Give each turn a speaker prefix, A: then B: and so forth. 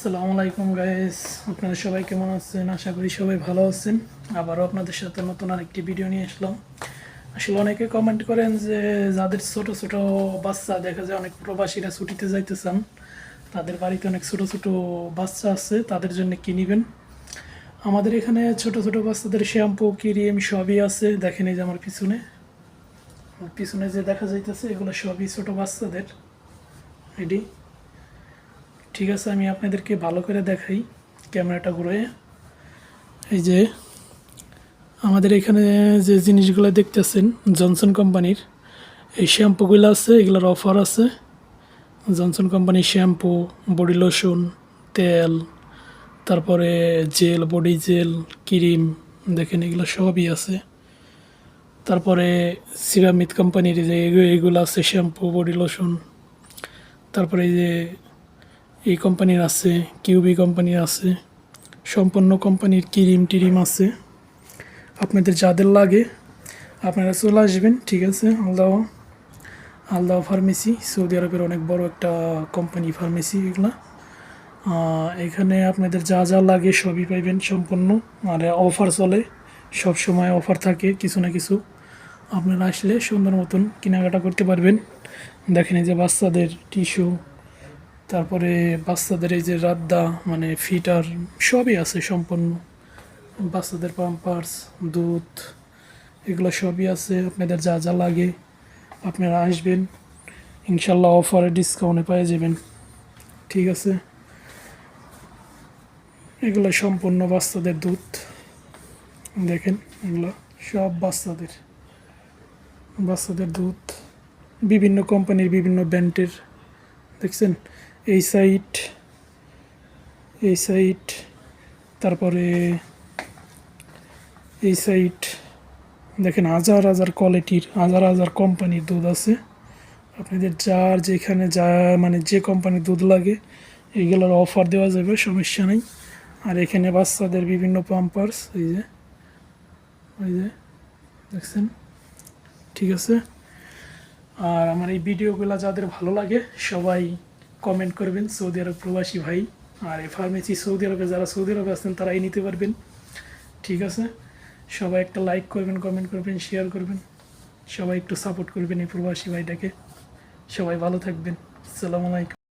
A: আসসালামু আলাইকুম গাইস, আপনারা সবাই কেমন আছেন? আশা করি সবাই ভালো আছেন। আবারও আপনাদের সাথে নতুন আরেকটি ভিডিও নিয়ে আসলাম। আসলে অনেকে কমেন্ট করেন যে যাদের ছোট ছোট বাচ্চা দেখা যায়, অনেক প্রবাসীরা ছুটিতে যাইতে চান, তাদের বাড়িতে অনেক ছোট ছোট বাচ্চা আছে, তাদের জন্য কি নেবেন? আমাদের এখানে ছোট ছোট বাচ্চাদের শ্যাম্পু ক্রিম সবই আছে। দেখেন এই যে আমার পিছনে যে দেখা যাইতেছে, এগুলো সবই ছোট বাচ্চাদের। এটি ঠিক আছে, আমি আপনাদেরকে ভালো করে দেখাই ক্যামেরাটা ঘুরে। এই যে আমাদের এখানে যে জিনিসগুলো দেখতেছেন জনসন কোম্পানির এই শ্যাম্পুগুলো আছে, এগুলোর অফার আছে। জনসন কোম্পানির শ্যাম্পু, বডি লোশন, তেল, তারপরে জেল, বডি জেল, ক্রিম, দেখেন এগুলো সবই আছে। তারপরে সিরামিক কোম্পানির যে এগুলো আছে শ্যাম্পু, বডি লোশন। তারপরে এই যে এই কোম্পানির আছে, কিউবি কোম্পানির আছে, সম্পূর্ণ কোম্পানির ক্রিম টিরিম আছে। আপনাদের যাদের লাগে আপনারা চলে আসবেন, ঠিক আছে। আলদাও ফার্মেসি, সৌদি আরবের অনেক বড় একটা কোম্পানি ফার্মেসি এগুলা। এখানে আপনাদের যা যা লাগে সবই পাইবেন সম্পূর্ণ। আর অফার চলে, সব সময় অফার থাকে কিছু না কিছু। আপনারা আসলে সুন্দর মতন কেনাকাটা করতে পারবেন। দেখেন এই যে বাচ্চাদের টিস্যু, তারপরে বাচ্চাদের এই যে রাদ্দা মানে ফিটার সবই আছে সম্পূর্ণ। বাচ্চাদের পাম্পার্স, দুধ, এগুলো সবই আছে। আপনাদের যা যা লাগে আপনারা আসবেন, ইনশাল্লাহ অফারে ডিসকাউন্টে পেয়ে যাবেন, ঠিক আছে। এগুলো সম্পূর্ণ বাচ্চাদের দুধ, দেখেন এগুলো সব বাচ্চাদের দুধ, বিভিন্ন কোম্পানির বিভিন্ন ব্র্যান্ডের। দেখছেন এই সাইট, তারপরে এই সাইট, দেখেন হাজার হাজার কোয়ালিটির, হাজার হাজার কোম্পানির দুধ আছে। আপনাদের যার যেখানে যা মানে যে কোম্পানির দুধ লাগে এইগুলোর অফার দেওয়া যাবে, সমস্যা নেই। আর এখানে বাচ্চাদের বিভিন্ন পাম্পার্স, এই যে দেখছেন, ঠিক আছে। আর আমার এই ভিডিওগুলো যাদের ভালো লাগে সবাই কমেন্ট করবেন, সৌদি আরব প্রবাসী ভাই। আর এই ফার্মেসি সৌদি আরবে, যারা সৌদি আরবে আছেন তারাই নিতে পারবেন, ঠিক আছে। সবাই একটা লাইক করবেন, কমেন্ট করবেন, শেয়ার করবেন, সবাই একটু সাপোর্ট করবেন এই প্রবাসী ভাইটাকে। সবাই ভালো থাকবেন। আসসালামু আলাইকুম।